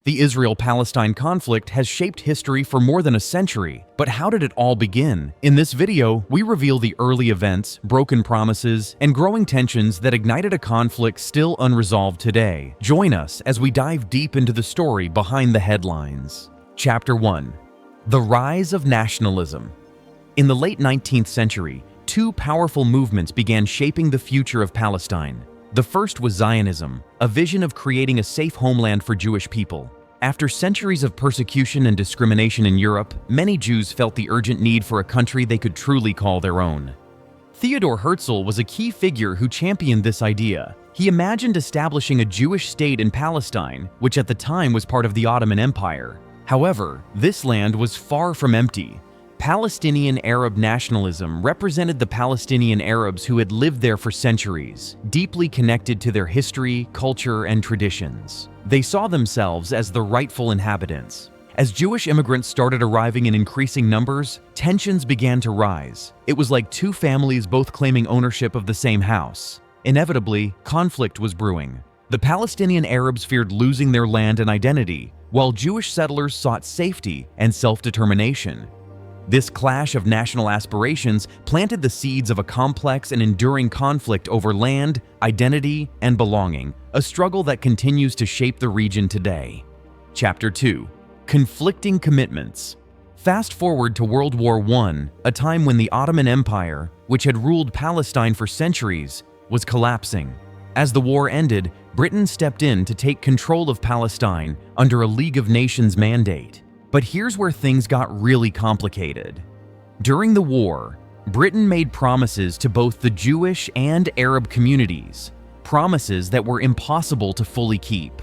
The Israel-Palestine conflict has shaped history for more than a century, but how did it all begin? In this video, we reveal the early events, broken promises, and growing tensions that ignited a conflict still unresolved today. Join us as we dive deep into the story behind the headlines. Chapter 1. The Rise of Nationalism. In the late 19th century, two powerful movements began shaping the future of Palestine. The first was Zionism, a vision of creating a safe homeland for Jewish people. After centuries of persecution and discrimination in Europe, many Jews felt the urgent need for a country they could truly call their own. Theodor Herzl was a key figure who championed this idea. He imagined establishing a Jewish state in Palestine, which at the time was part of the Ottoman Empire. However, this land was far from empty. Palestinian Arab nationalism represented the Palestinian Arabs who had lived there for centuries, deeply connected to their history, culture, and traditions. They saw themselves as the rightful inhabitants. As Jewish immigrants started arriving in increasing numbers, tensions began to rise. It was like two families both claiming ownership of the same house. Inevitably, conflict was brewing. The Palestinian Arabs feared losing their land and identity, while Jewish settlers sought safety and self-determination. This clash of national aspirations planted the seeds of a complex and enduring conflict over land, identity, and belonging, a struggle that continues to shape the region today. Chapter 2. Conflicting Commitments. Fast forward to World War I, a time when the Ottoman Empire, which had ruled Palestine for centuries, was collapsing. As the war ended, Britain stepped in to take control of Palestine under a League of Nations mandate. But here's where things got really complicated. During the war, Britain made promises to both the Jewish and Arab communities, promises that were impossible to fully keep.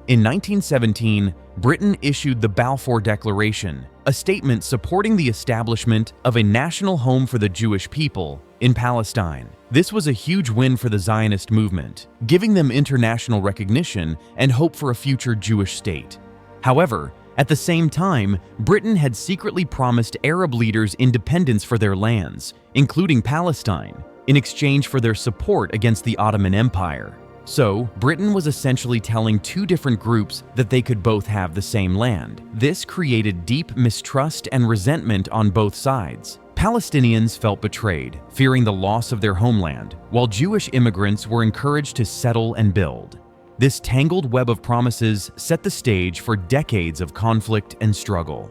In 1917, Britain issued the Balfour Declaration, a statement supporting the establishment of a national home for the Jewish people in Palestine. This was a huge win for the Zionist movement, giving them international recognition and hope for a future Jewish state. However, at the same time, Britain had secretly promised Arab leaders independence for their lands, including Palestine, in exchange for their support against the Ottoman Empire. So, Britain was essentially telling two different groups that they could both have the same land. This created deep mistrust and resentment on both sides. Palestinians felt betrayed, fearing the loss of their homeland, while Jewish immigrants were encouraged to settle and build. This tangled web of promises set the stage for decades of conflict and struggle.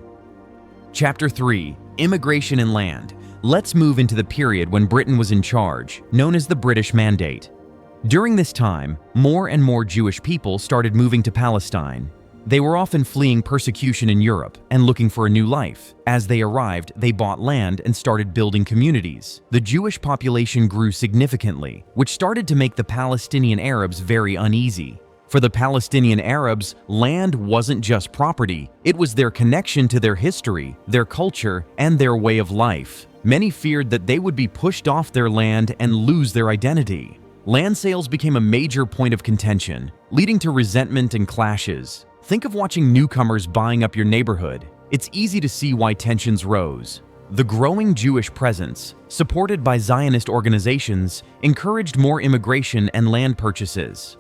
Chapter 3. Immigration and Land. Let's move into the period when Britain was in charge, known as the British Mandate. During this time, more and more Jewish people started moving to Palestine. They were often fleeing persecution in Europe and looking for a new life. As they arrived, they bought land and started building communities. The Jewish population grew significantly, which started to make the Palestinian Arabs very uneasy. For the Palestinian Arabs, land wasn't just property, it was their connection to their history, their culture, and their way of life. Many feared that they would be pushed off their land and lose their identity. Land sales became a major point of contention, leading to resentment and clashes. Think of watching newcomers buying up your neighborhood. It's easy to see why tensions rose. The growing Jewish presence, supported by Zionist organizations, encouraged more immigration and land purchases.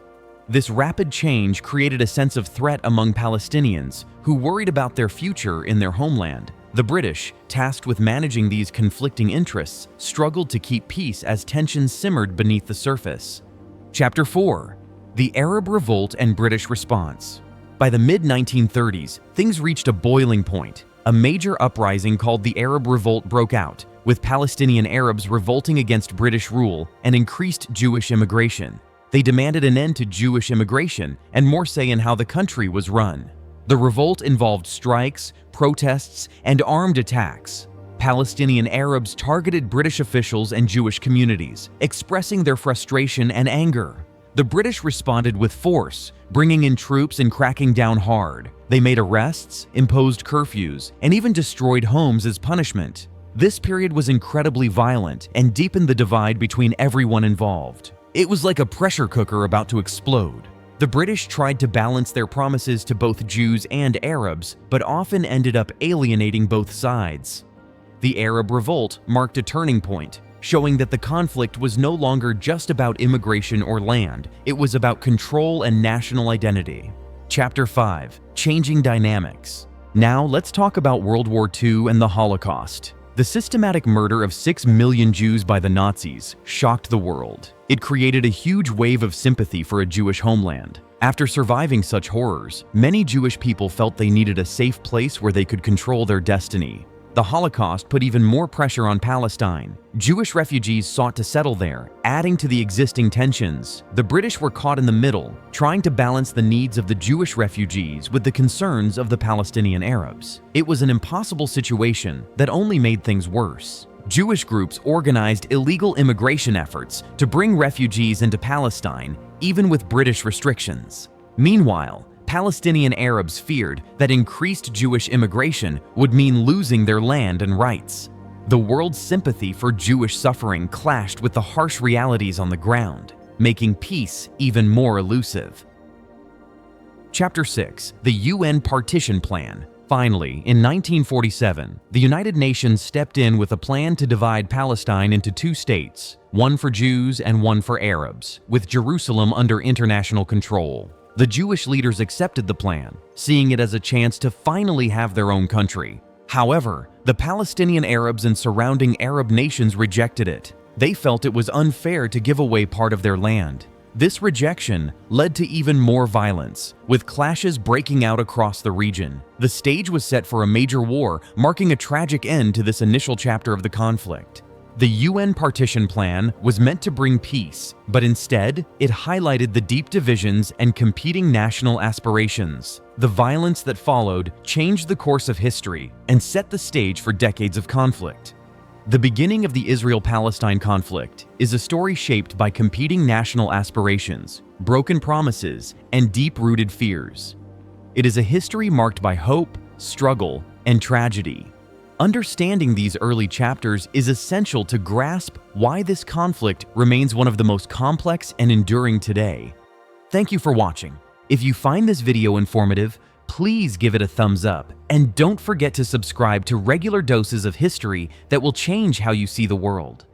This rapid change created a sense of threat among Palestinians who worried about their future in their homeland. The British, tasked with managing these conflicting interests, struggled to keep peace as tensions simmered beneath the surface. Chapter 4. The Arab Revolt and British Response. By the mid-1930s, things reached a boiling point. A major uprising called the Arab Revolt broke out, with Palestinian Arabs revolting against British rule and increased Jewish immigration. They demanded an end to Jewish immigration and more say in how the country was run. The revolt involved strikes, protests, and armed attacks. Palestinian Arabs targeted British officials and Jewish communities, expressing their frustration and anger. The British responded with force, bringing in troops and cracking down hard. They made arrests, imposed curfews, and even destroyed homes as punishment. This period was incredibly violent and deepened the divide between everyone involved. It was like a pressure cooker about to explode. The British tried to balance their promises to both Jews and Arabs, but often ended up alienating both sides. The Arab Revolt marked a turning point, showing that the conflict was no longer just about immigration or land, it was about control and national identity. Chapter 5: Changing Dynamics. Now let's talk about World War II and the Holocaust. The systematic murder of 6 million Jews by the Nazis shocked the world. It created a huge wave of sympathy for a Jewish homeland. After surviving such horrors, many Jewish people felt they needed a safe place where they could control their destiny. The Holocaust put even more pressure on Palestine. Jewish refugees sought to settle there, adding to the existing tensions. The British were caught in the middle, trying to balance the needs of the Jewish refugees with the concerns of the Palestinian Arabs. It was an impossible situation that only made things worse. Jewish groups organized illegal immigration efforts to bring refugees into Palestine, even with British restrictions. Meanwhile, Palestinian Arabs feared that increased Jewish immigration would mean losing their land and rights. The world's sympathy for Jewish suffering clashed with the harsh realities on the ground, making peace even more elusive. Chapter 6: The UN Partition Plan. Finally, in 1947, the United Nations stepped in with a plan to divide Palestine into 2 states, one for Jews and one for Arabs, with Jerusalem under international control. The Jewish leaders accepted the plan, seeing it as a chance to finally have their own country. However, the Palestinian Arabs and surrounding Arab nations rejected it. They felt it was unfair to give away part of their land. This rejection led to even more violence, with clashes breaking out across the region. The stage was set for a major war, marking a tragic end to this initial chapter of the conflict. The UN Partition Plan was meant to bring peace, but instead, it highlighted the deep divisions and competing national aspirations. The violence that followed changed the course of history and set the stage for decades of conflict. The beginning of the Israel-Palestine conflict is a story shaped by competing national aspirations, broken promises, and deep-rooted fears. It is a history marked by hope, struggle, and tragedy. Understanding these early chapters is essential to grasp why this conflict remains one of the most complex and enduring today. Thank you for watching. If you find this video informative, please give it a thumbs up, and don't forget to subscribe to regular doses of history that will change how you see the world.